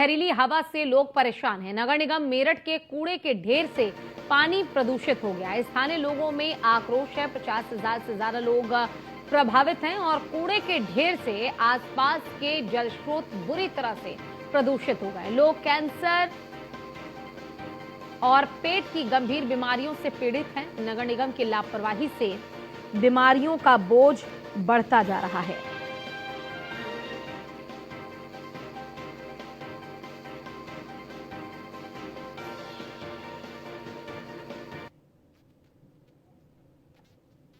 जहरीली हवा से लोग परेशान हैं। नगर निगम मेरठ के कूड़े के ढेर से पानी प्रदूषित हो गया है। स्थानीय लोगों में आक्रोश है। 50,000 से ज्यादा लोग प्रभावित हैं और कूड़े के ढेर से आसपास के जल स्रोत बुरी तरह से प्रदूषित हो गए। लोग कैंसर और पेट की गंभीर बीमारियों से पीड़ित हैं। नगर निगम की लापरवाही से बीमारियों का बोझ बढ़ता जा रहा है।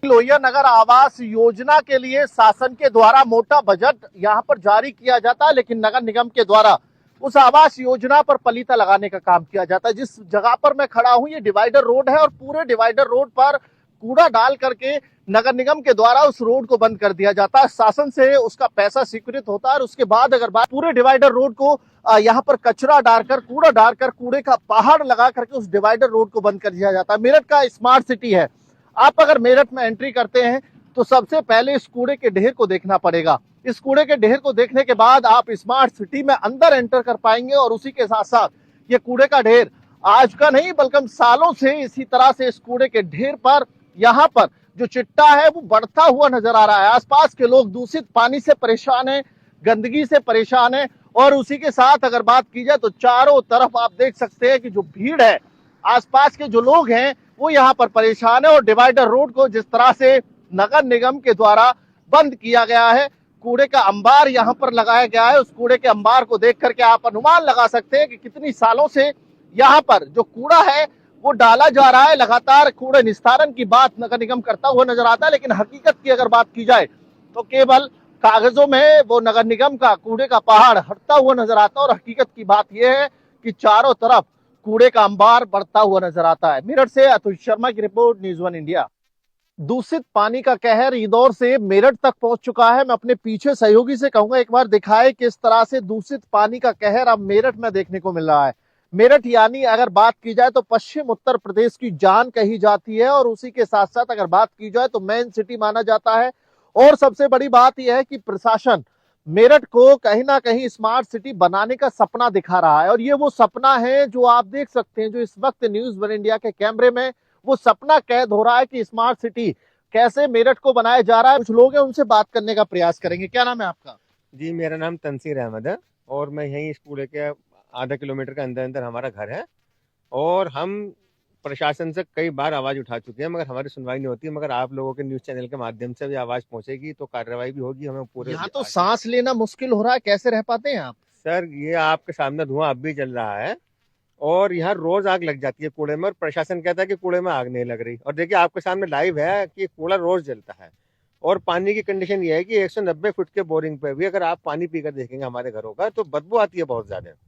लोहिया नगर आवास योजना के लिए शासन के द्वारा मोटा बजट यहां पर जारी किया जाता है, लेकिन नगर निगम के द्वारा उस आवास योजना पर पलीता लगाने का काम किया जाता है। जिस जगह पर मैं खड़ा हूं ये डिवाइडर रोड है और पूरे डिवाइडर रोड पर कूड़ा डाल करके नगर निगम के द्वारा उस रोड को बंद कर दिया जाता है। शासन से उसका पैसा स्वीकृत होता है और उसके बाद अगर बात पूरे डिवाइडर रोड को यहाँ पर कचरा डालकर कूड़ा डालकर कूड़े का पहाड़ लगा करके उस डिवाइडर रोड को बंद कर दिया जाता है। मेरठ का स्मार्ट सिटी है। आप अगर मेरठ में एंट्री करते हैं तो सबसे पहले इस कूड़े के ढेर को देखना पड़ेगा। इस कूड़े के ढेर को देखने के बाद आप स्मार्ट सिटी में अंदर एंटर कर पाएंगे और उसी के साथ साथ ये कूड़े का ढेर आज का नहीं बल्कि सालों से इसी तरह से इस कूड़े के ढेर पर यहाँ पर जो चिट्टा है वो बढ़ता हुआ नजर आ रहा है। आसपास के लोग दूषित पानी से परेशान हैं, गंदगी से परेशान हैं और उसी के साथ अगर बात की जाए तो चारों तरफ आप देख सकते हैं कि जो भीड़ है, आसपास के जो लोग हैं वो यहाँ पर परेशान है। और डिवाइडर रोड को जिस तरह से नगर निगम के द्वारा बंद किया गया है, कूड़े का अंबार यहाँ पर लगाया गया है, उस कूड़े के अंबार को देख करके आप अनुमान लगा सकते हैं कि कितनी सालों से यहाँ पर जो कूड़ा है वो डाला जा रहा है। लगातार कूड़े निस्तारण की बात नगर निगम करता हुआ नजर आता है, लेकिन हकीकत की अगर बात की जाए तो केवल कागजों में वो नगर निगम का कूड़े का पहाड़ हटता हुआ नजर आता है और हकीकत की बात यह है कि चारों तरफ कूड़े का अंबार बढ़ता हुआ नजर आता है। मेरठ से अतुल शर्मा की रिपोर्ट, न्यूज़ 1 इंडिया। दूषित पानी का कहर इंदौर से मेरठ तक पहुंच चुका है। मैं अपने पीछे सहयोगी से कहूंगा एक बार दिखाए किस तरह से दूषित पानी का कहर अब मेरठ में देखने को मिल रहा है। मेरठ यानी अगर बात की जाए तो पश्चिम उत्तर प्रदेश की जान कही जाती है और उसी के साथ साथ अगर बात की जाए तो मेन सिटी माना जाता है। और सबसे बड़ी बात यह है कि प्रशासन मेरठ को कहीं ना कहीं स्मार्ट सिटी बनाने का सपना दिखा रहा है और ये वो सपना है जो आप देख सकते हैं, जो इस वक्त न्यूज़ 1 इंडिया के कैमरे में वो सपना कैद हो रहा है कि स्मार्ट सिटी कैसे मेरठ को बनाया जा रहा है। कुछ लोग हैं उनसे बात करने का प्रयास करेंगे। क्या नाम है आपका? जी, मेरा नाम तनसीर अहमद है और मैं यहीं स्कूल के आधा किलोमीटर के अंदर अंदर हमारा घर है और हम प्रशासन से कई बार आवाज उठा चुके हैं मगर हमारी सुनवाई नहीं होती। मगर आप लोगों के न्यूज चैनल के माध्यम से भी आवाज पहुंचेगी तो कार्रवाई भी होगी। हमें पूरे यहाँ तो सांस लेना मुश्किल हो रहा है, कैसे रह पाते हैं आप? सर, ये आपके सामने धुआं अब भी जल रहा है और यहाँ रोज आग लग जाती है कूड़े में और प्रशासन कहता है कि कूड़े में आग नहीं लग रही। और देखिए आपके सामने लाइव है कि कूड़ा रोज जलता है और पानी की कंडीशन ये है कि 190 फुट के बोरिंग पे भी अगर आप पानी पीकर देखेंगे हमारे घरों का तो बदबू आती है बहुत ज्यादा।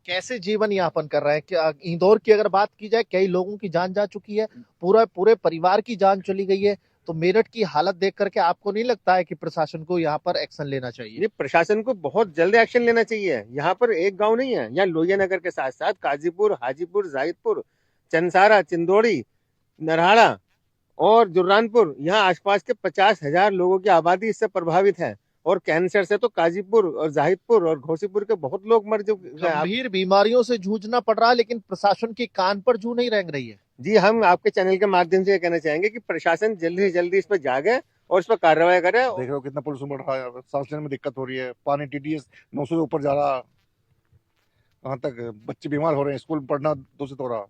कैसे जीवन यापन कर रहे हैं? क्या इंदौर की अगर बात की जाए कई लोगों की जान जा चुकी है, पूरे परिवार की जान चली गई है, तो मेरठ की हालत देख करके आपको नहीं लगता है कि प्रशासन को यहाँ पर एक्शन लेना चाहिए? ये प्रशासन को बहुत जल्द एक्शन लेना चाहिए। यहाँ पर एक गांव नहीं है, यहाँ लोहिया नगर के साथ साथ काजीपुर, हाजीपुर, जाहिदपुर, चंसारा, चिंदोड़ी, नरहाड़ा और दुर्रानपुर, यहाँ आसपास के 50,000 लोगों की आबादी इससे प्रभावित है और कैंसर से तो काजीपुर और जाहिदपुर और घोसीपुर के बहुत लोग मर चुके हैं। गंभीर बीमारियों से जूझना पड़ रहा है, लेकिन प्रशासन की कान पर जू नहीं रेंग रही है। जी, हम आपके चैनल के माध्यम से ये कहना चाहेंगे कि प्रशासन जल्दी से जल्दी इस पर जागे और इस पर कार्रवाई करे। देख रहे हो कितना पोल्यूशन बढ़ रहा है, सांस लेने में दिक्कत हो रही है, पानी TDS 900 से ऊपर जा रहा, वहां तक बच्चे बीमार हो रहे हैं, स्कूल पढ़ना दूषित हो रहा,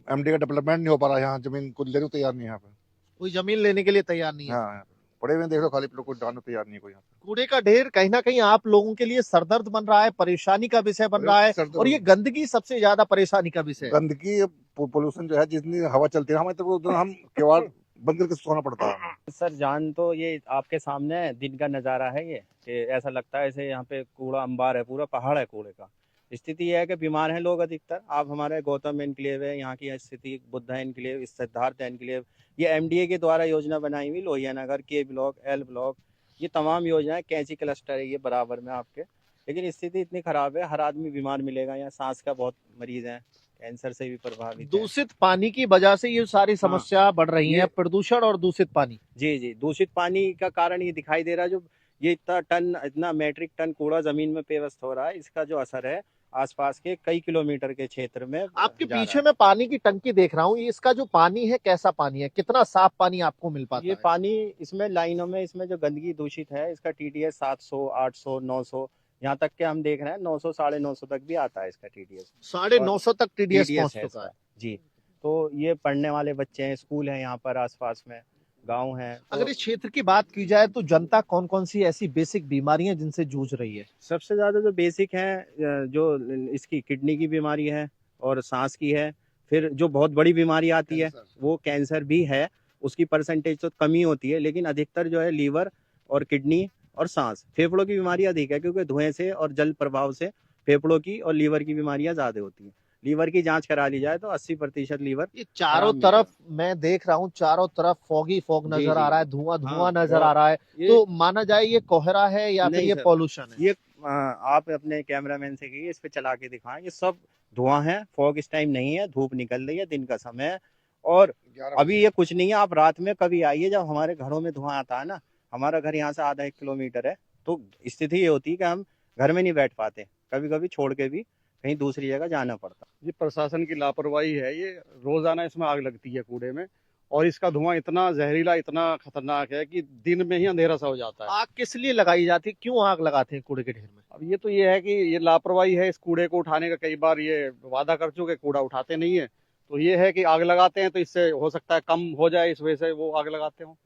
MD का डेवलपमेंट नहीं हो पा रहा, यहाँ जमीन को लेने को तैयार नहीं है। यहाँ पे कोई जमीन लेने के लिए तैयार नहीं है। हाँ, पड़े हुए देख लो खाली, लोग को डालने को तैयार नहीं है कोई। कूड़े का ढेर कहीं ना कहीं आप लोगों के लिए सरदर्द बन रहा है, परेशानी का विषय बन रहा है और ये गंदगी सबसे ज्यादा परेशानी का विषय है। गंदगी, पोल्यूशन जो है, जितनी हवा चलती है हमें तो उतना हम केवल बंद करके सोना पड़ता है। सर, जान तो ये आपके सामने है, दिन का नज़ारा है ये कि ऐसा लगता है ऐसे यहाँ पे कूड़ा अंबार है, पूरा पहाड़ है कूड़े का। स्थिति यह है कि बीमार हैं लोग अधिकतर। आप हमारे गौतम एनक्लेव है, यहाँ की स्थिति बुद्धा एनक्लेव, सिद्धार्थ एनक्लेव, ये MDA के द्वारा योजना बनाई हुई Lohia Nagar, K block, L block, ये तमाम योजनाएं, कैंची क्लस्टर है ये बराबर में आपके। लेकिन स्थिति इतनी खराब है, हर आदमी बीमार मिलेगा। यहाँ सांस का बहुत मरीज है, कैंसर से भी प्रभावित है। दूषित पानी की वजह से ये सारी समस्या बढ़ रही है, प्रदूषण और दूषित पानी। जी, दूषित पानी का कारण ये दिखाई दे रहा है, जो ये इतना मैट्रिक टन कूड़ा जमीन में पेवस्त हो रहा है, इसका जो असर है आसपास के कई किलोमीटर के क्षेत्र में आपके जा रहा पीछे है। मैं पानी की टंकी देख रहा हूँ, इसका जो पानी है कैसा पानी है, कितना साफ पानी आपको मिल पाता ये है? पानी इसमें लाइनों में इसमें जो गंदगी दूषित है इसका TDS 700, 800, 900, यहाँ तक के हम देख रहे हैं 900, 950 तक भी आता है इसका TDS। 950 तक टीडीएस TDS पहुंच है चुका है। इसका। जी, तो ये पढ़ने वाले बच्चे हैं, स्कूल है यहाँ पर आसपास में, गांव है। तो अगर इस क्षेत्र की बात की जाए तो जनता कौन कौन सी ऐसी बेसिक बीमारियां जिनसे जूझ रही है? सबसे ज्यादा जो बेसिक है जो इसकी किडनी की बीमारी है और सांस की है, फिर जो बहुत बड़ी बीमारी आती है वो कैंसर भी है। उसकी परसेंटेज तो कम ही होती है, लेकिन अधिकतर जो है लीवर और किडनी और सांस, फेफड़ों की बीमारी अधिक है, क्योंकि धुएं से और जल प्रभाव से फेफड़ों की और लीवर की बीमारियां ज्यादा होती हैं। लीवर की जांच करा ली जाए तो 80% लीवर ये चारों आराम तरफ मिलेगा। मैं देख रहा हूँ, चारों तरफ फॉगी फॉग जी, नजर आ जी। रहा है, धुआं धुआं हाँ, नजर और आ रहा है। ये तो माना जाए ये कोहरा है या फिर नहीं ये सर, पॉल्यूशन है? ये आप अपने कैमरामैन से कहिए, इस पे चला के दिखाएं, ये सब धुआं है। फॉग इस टाइम नहीं है, धूप निकल रही है, दिन का समय है। और अभी ये कुछ नहीं है, आप रात में कभी आइए, जब हमारे घरों में धुआं आता है ना, हमारा घर यहाँ से आधा 1 किलोमीटर है, तो स्थिति ये होती है कि हम घर में नहीं बैठ पाते, कभी कभी छोड़ के भी कहीं दूसरी जगह जाना पड़ता। ये प्रशासन की लापरवाही है। ये रोजाना इसमें आग लगती है कूड़े में, और इसका धुआं इतना जहरीला, इतना खतरनाक है कि दिन में ही अंधेरा सा हो जाता है। आग किस लिए लगाई जाती है, क्यों आग लगाते हैं कूड़े के ढेर में? अब ये तो ये है कि ये लापरवाही है इस कूड़े को उठाने का। कई बार ये वादा कर चुके, कूड़ा उठाते नहीं है, तो ये है कि आग लगाते हैं तो इससे हो सकता है कम हो जाए, इस वजह से वो आग लगाते हो,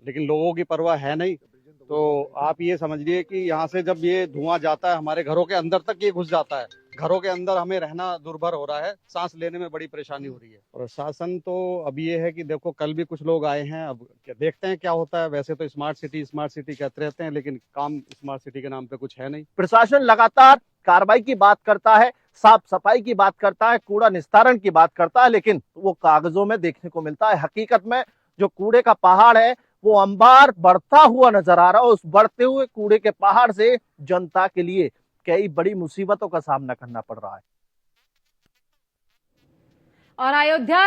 लेकिन लोगों की परवाह है नहीं। तो आप ये समझिए कि यहाँ से जब ये धुआं जाता है हमारे घरों के अंदर तक ये घुस जाता है, घरों के अंदर हमें रहना दुर्भर हो रहा है, सांस लेने में बड़ी परेशानी हो रही है। प्रशासन तो अब ये है कि देखो, कल भी कुछ लोग आए हैं, अब देखते हैं क्या होता है। वैसे तो स्मार्ट सिटी कहते रहते हैं, लेकिन काम स्मार्ट सिटी के नाम पे कुछ है नहीं। प्रशासन लगातार कार्रवाई की बात करता है, साफ सफाई की बात करता है, कूड़ा निस्तारण की बात करता है, लेकिन वो कागजों में देखने को मिलता है। हकीकत में जो कूड़े का पहाड़ है वो अंबार बढ़ता हुआ नजर आ रहा है। उस बढ़ते हुए कूड़े के पहाड़ से जनता के लिए कई बड़ी मुसीबतों का सामना करना पड़ रहा है। और अयोध्या